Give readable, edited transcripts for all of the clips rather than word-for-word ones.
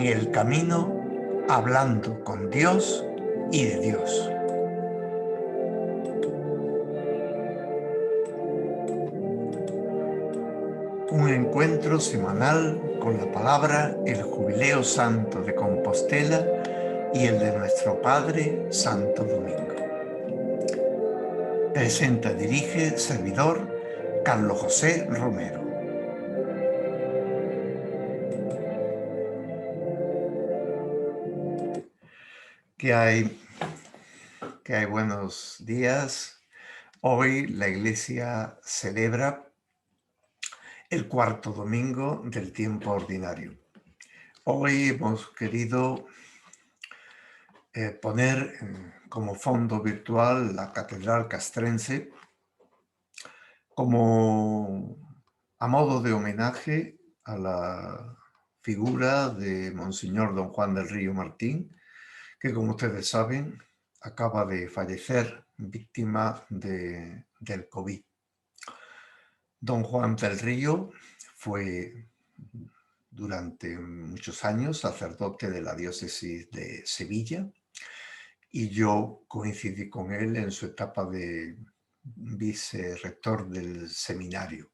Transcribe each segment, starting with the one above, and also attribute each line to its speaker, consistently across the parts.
Speaker 1: en el camino, hablando con Dios y de Dios. Un encuentro semanal con la palabra, el Jubileo Santo de Compostela y el de nuestro Padre Santo Domingo. Presenta, dirige, servidor, Carlos José Romero. ¿Qué hay? Buenos días. Hoy la Iglesia celebra el cuarto domingo del tiempo ordinario. Hoy hemos querido poner como fondo virtual la Catedral Castrense como a modo de homenaje a la figura de Monseñor Don Juan del Río Martín, que, como ustedes saben, acaba de fallecer víctima del COVID. Don Juan del Río fue durante muchos años sacerdote de la diócesis de Sevilla y yo coincidí con él en su etapa de vicerrector del seminario.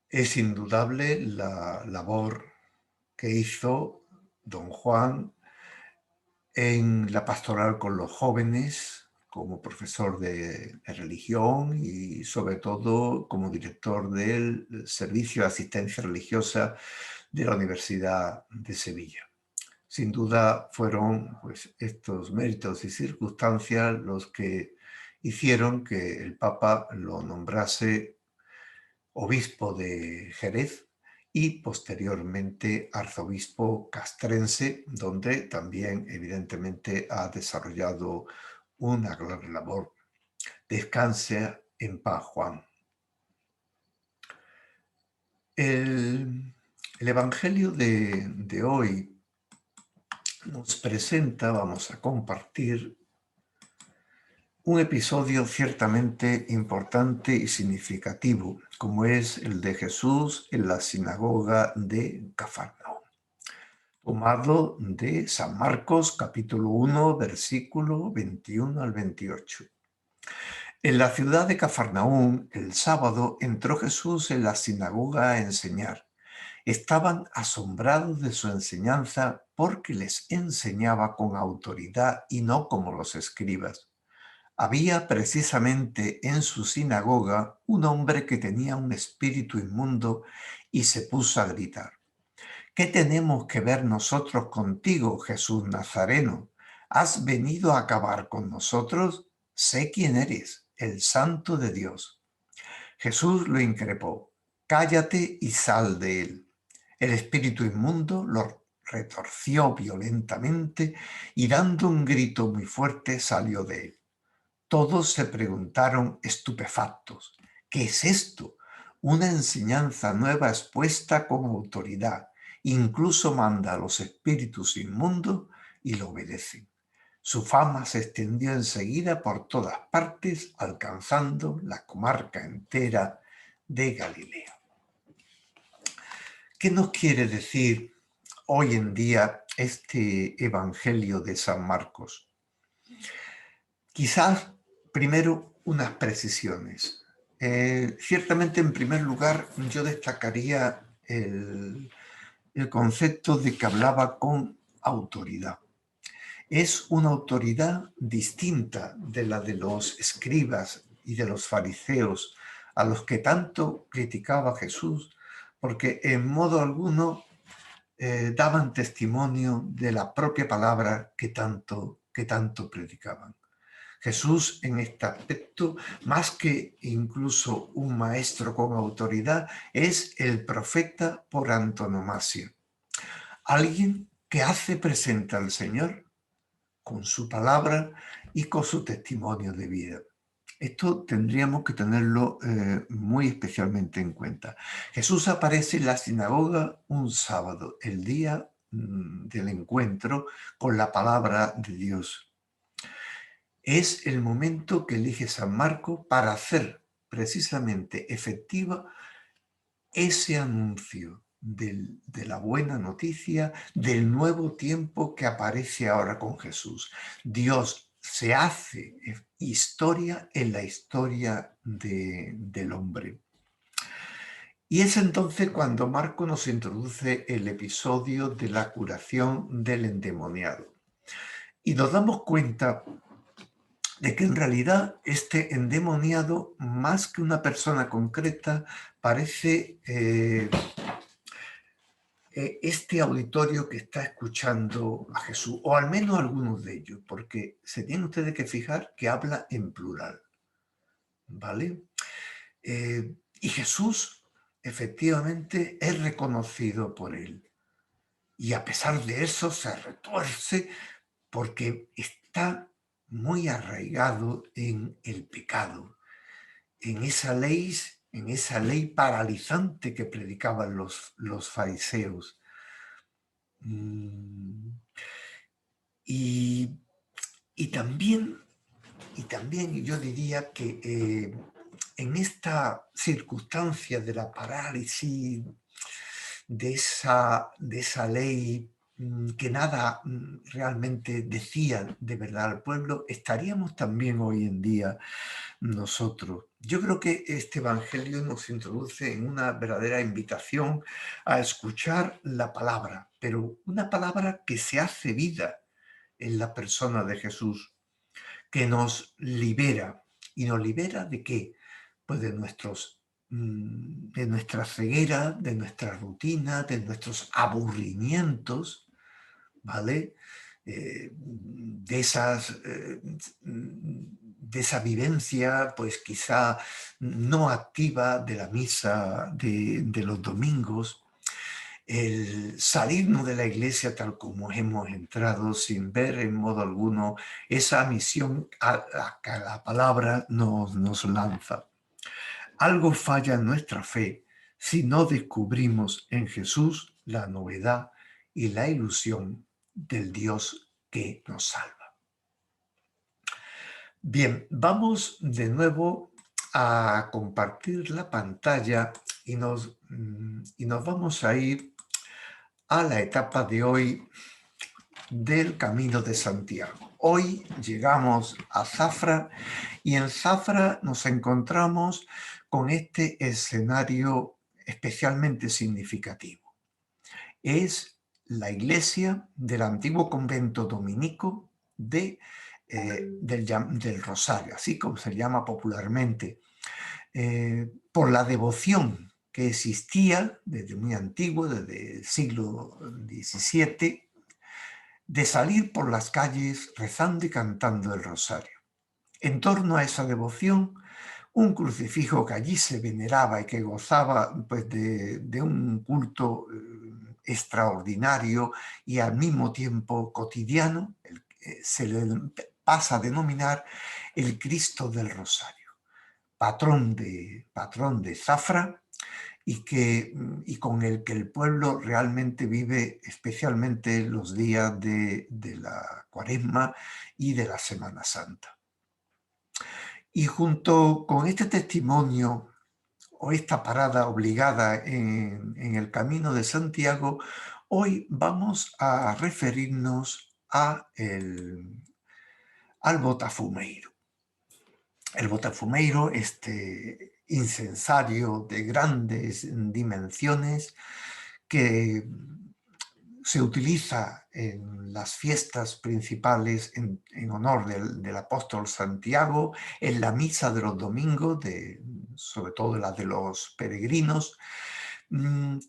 Speaker 1: Es indudable la labor que hizo don Juan en la pastoral con los jóvenes, como profesor de religión y sobre todo como director del Servicio de Asistencia Religiosa de la Universidad de Sevilla. Sin duda fueron estos méritos y circunstancias los que hicieron que el Papa lo nombrase obispo de Jerez y posteriormente arzobispo castrense, donde también evidentemente ha desarrollado una gran labor. Descanse en paz, Juan. El Evangelio de hoy nos presenta, vamos a compartir, un episodio ciertamente importante y significativo, como es el de Jesús en la sinagoga de Cafarnaúm, tomado de San Marcos, capítulo 1, versículo 21 al 28. En la ciudad de Cafarnaúm, el sábado, entró Jesús en la sinagoga a enseñar. Estaban asombrados de su enseñanza porque les enseñaba con autoridad y no como los escribas. Había precisamente en su sinagoga un hombre que tenía un espíritu inmundo y se puso a gritar: ¿Qué tenemos que ver nosotros contigo, Jesús Nazareno? ¿Has venido a acabar con nosotros? Sé quién eres, el Santo de Dios. Jesús lo increpó: cállate y sal de él. El espíritu inmundo lo retorció violentamente y dando un grito muy fuerte salió de él. Todos se preguntaron estupefactos: ¿qué es esto? Una enseñanza nueva expuesta con autoridad. Incluso manda a los espíritus inmundos y lo obedecen. Su fama se extendió enseguida por todas partes, alcanzando la comarca entera de Galilea. ¿Qué nos quiere decir hoy en día este Evangelio de San Marcos? Quizás primero unas precisiones. Ciertamente, en primer lugar, yo destacaría el concepto de que hablaba con autoridad. Es una autoridad distinta de la de los escribas y de los fariseos, a los que tanto criticaba Jesús, porque en modo alguno daban testimonio de la propia palabra que tanto predicaban. Jesús, en este aspecto, más que incluso un maestro con autoridad, es el profeta por antonomasia. Alguien que hace presente al Señor con su palabra y con su testimonio de vida. Esto tendríamos que tenerlo muy especialmente en cuenta. Jesús aparece en la sinagoga un sábado, el día del encuentro con la palabra de Dios. Es el momento que elige San Marcos para hacer precisamente efectiva ese anuncio de la buena noticia del nuevo tiempo que aparece ahora con Jesús. Dios se hace historia en la historia del hombre. Y es entonces cuando Marco nos introduce el episodio de la curación del endemoniado. Y nos damos cuenta de que en realidad este endemoniado, más que una persona concreta, parece este auditorio que está escuchando a Jesús, o al menos algunos de ellos, porque se tienen ustedes que fijar que habla en plural, ¿vale? Y Jesús efectivamente es reconocido por él. Y a pesar de eso se retuerce porque está muy arraigado en el pecado, en esa ley paralizante que predicaban los fariseos. Y, y también yo diría que en esta circunstancia de la parálisis, de esa ley que nada realmente decía de verdad al pueblo, estaríamos también hoy en día nosotros. Yo creo que este Evangelio nos introduce en una verdadera invitación a escuchar la palabra, pero una palabra que se hace vida en la persona de Jesús, que nos libera. ¿Y nos libera de qué? Pues de nuestra ceguera, de nuestra rutina, de nuestros aburrimientos, ¿vale? De esa vivencia, pues quizá no activa de la misa de los domingos, el salirnos de la iglesia tal como hemos entrado sin ver en modo alguno esa misión a que la palabra nos lanza. Algo falla en nuestra fe si no descubrimos en Jesús la novedad y la ilusión del Dios que nos salva. Bien, vamos de nuevo a compartir la pantalla y nos vamos a ir a la etapa de hoy del Camino de Santiago. Hoy llegamos a Zafra y en Zafra nos encontramos con este escenario especialmente significativo. Es la iglesia del antiguo convento dominico del Rosario, así como se llama popularmente, por la devoción que existía desde muy antiguo, desde el siglo XVII, de salir por las calles rezando y cantando el rosario. En torno a esa devoción, un crucifijo que allí se veneraba y que gozaba pues, de un culto extraordinario y al mismo tiempo cotidiano, se le pasa a denominar el Cristo del Rosario, patrón de Zafra, y con el que el pueblo realmente vive, especialmente los días de la Cuaresma y de la Semana Santa. Y junto con este testimonio o esta parada obligada en el Camino de Santiago, hoy vamos a referirnos al Botafumeiro. El Botafumeiro, este incensario de grandes dimensiones que se utiliza en las fiestas principales en honor del apóstol Santiago, en la misa de los domingos, sobre todo la de los peregrinos,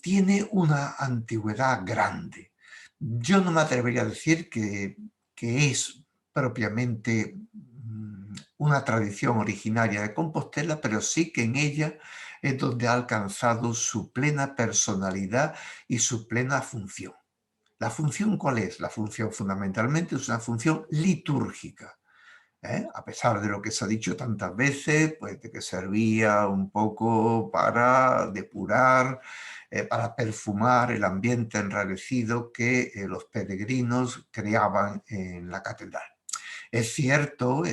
Speaker 1: tiene una antigüedad grande. Yo no me atrevería a decir que es propiamente una tradición originaria de Compostela, pero sí que en ella es donde ha alcanzado su plena personalidad y su plena función. ¿La función cuál es? La función fundamentalmente es una función litúrgica. A pesar de lo que se ha dicho tantas veces, pues de que servía un poco para depurar, para perfumar el ambiente enrarecido que los peregrinos creaban en la catedral. Es cierto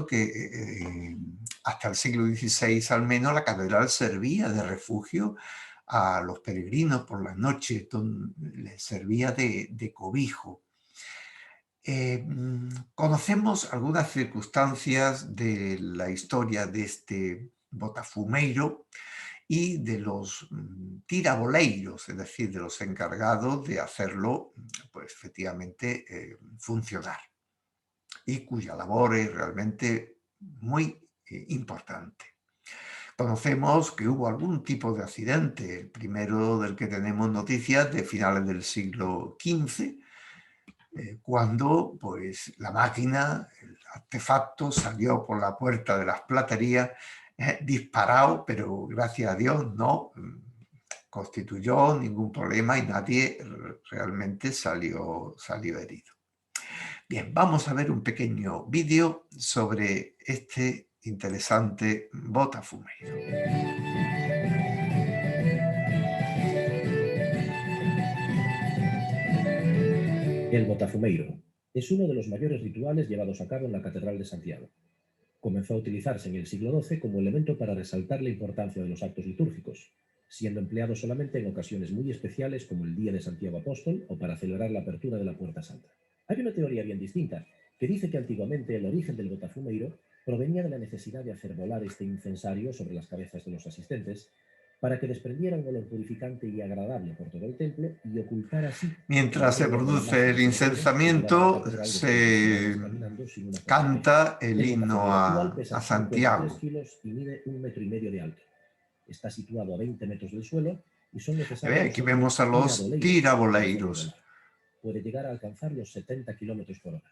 Speaker 1: que hasta el siglo XVI al menos la catedral servía de refugio a los peregrinos por las noches, les servía de cobijo. Conocemos algunas circunstancias de la historia de este botafumeiro y de los tiraboleiros, es decir, de los encargados de hacerlo, pues efectivamente, funcionar, y cuya labor es realmente muy importante. Conocemos que hubo algún tipo de accidente, el primero del que tenemos noticias de finales del siglo XV, cuando pues, la máquina, el artefacto, salió por la puerta de las platerías disparado, pero gracias a Dios no constituyó ningún problema y nadie realmente salió herido. Bien, vamos a ver un pequeño vídeo sobre este interesante botafumeiro.
Speaker 2: El botafumeiro es uno de los mayores rituales llevados a cabo en la Catedral de Santiago. Comenzó a utilizarse en el siglo XII como elemento para resaltar la importancia de los actos litúrgicos, siendo empleado solamente en ocasiones muy especiales como el Día de Santiago Apóstol o para celebrar la apertura de la Puerta Santa. Hay una teoría bien distinta que dice que antiguamente el origen del botafumeiro provenía de la necesidad de hacer volar este incensario sobre las cabezas de los asistentes para que desprendiera un olor purificante y agradable por todo el templo y ocultar así...
Speaker 1: Mientras se produce el incensamiento, se canta el himno a Santiago.
Speaker 2: Kilos y mide 1,5 metros de alto. Está situado a 20 metros del suelo y son necesarios...
Speaker 1: Aquí vemos a los tiraboleiros.
Speaker 2: Puede llegar a alcanzar los 70 kilómetros por hora.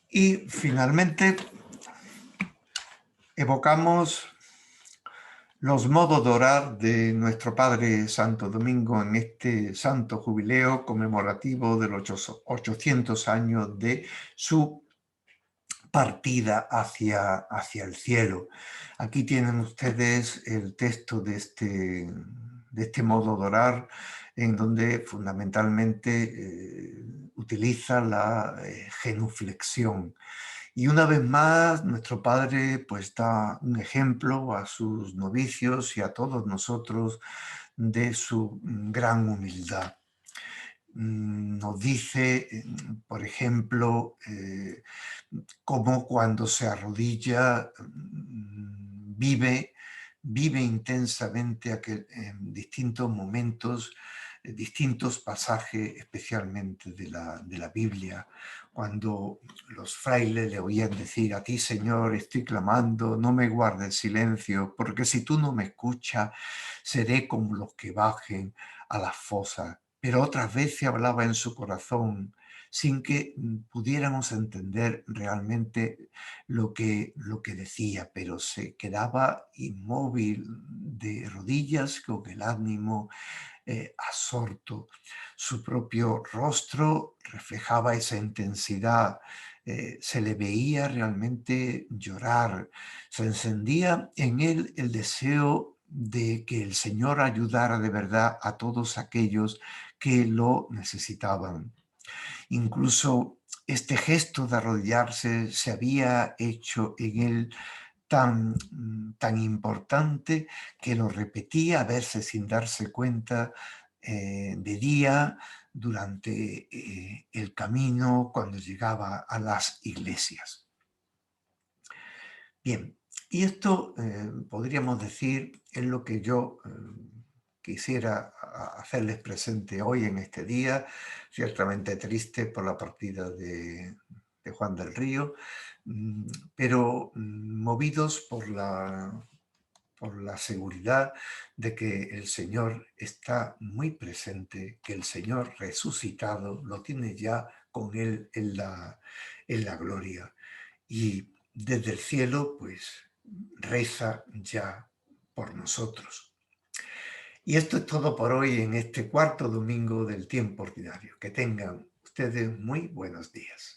Speaker 1: Y finalmente evocamos los modos de orar de nuestro Padre Santo Domingo en este santo jubileo conmemorativo de los 800 años de su partida hacia el cielo. Aquí tienen ustedes el texto de este modo de orar, en donde fundamentalmente utiliza la genuflexión. Y una vez más, nuestro Padre pues da un ejemplo a sus novicios y a todos nosotros de su gran humildad. Nos dice, por ejemplo, cómo cuando se arrodilla vive intensamente en distintos momentos, distintos pasajes, especialmente de la Biblia, cuando los frailes le oían decir: a ti, Señor, estoy clamando, no me guardes silencio, porque si tú no me escuchas, seré como los que bajen a las fosas. Pero otras veces hablaba en su corazón sin que pudiéramos entender realmente lo que decía, pero se quedaba inmóvil de rodillas con el ánimo absorto. Su propio rostro reflejaba esa intensidad, se le veía realmente llorar, se encendía en él el deseo de que el Señor ayudara de verdad a todos aquellos que lo necesitaban. Incluso este gesto de arrodillarse se había hecho en él tan importante que lo repetía a veces sin darse cuenta, de día, durante el camino, cuando llegaba a las iglesias. Bien, y esto podríamos decir es lo que yo quisiera hacerles presente hoy en este día, ciertamente triste por la partida de Juan del Río, pero movidos por la seguridad de que el Señor está muy presente, que el Señor resucitado lo tiene ya con Él en la gloria. Y desde el cielo, pues, reza ya por nosotros. Y esto es todo por hoy en este cuarto domingo del tiempo ordinario. Que tengan ustedes muy buenos días.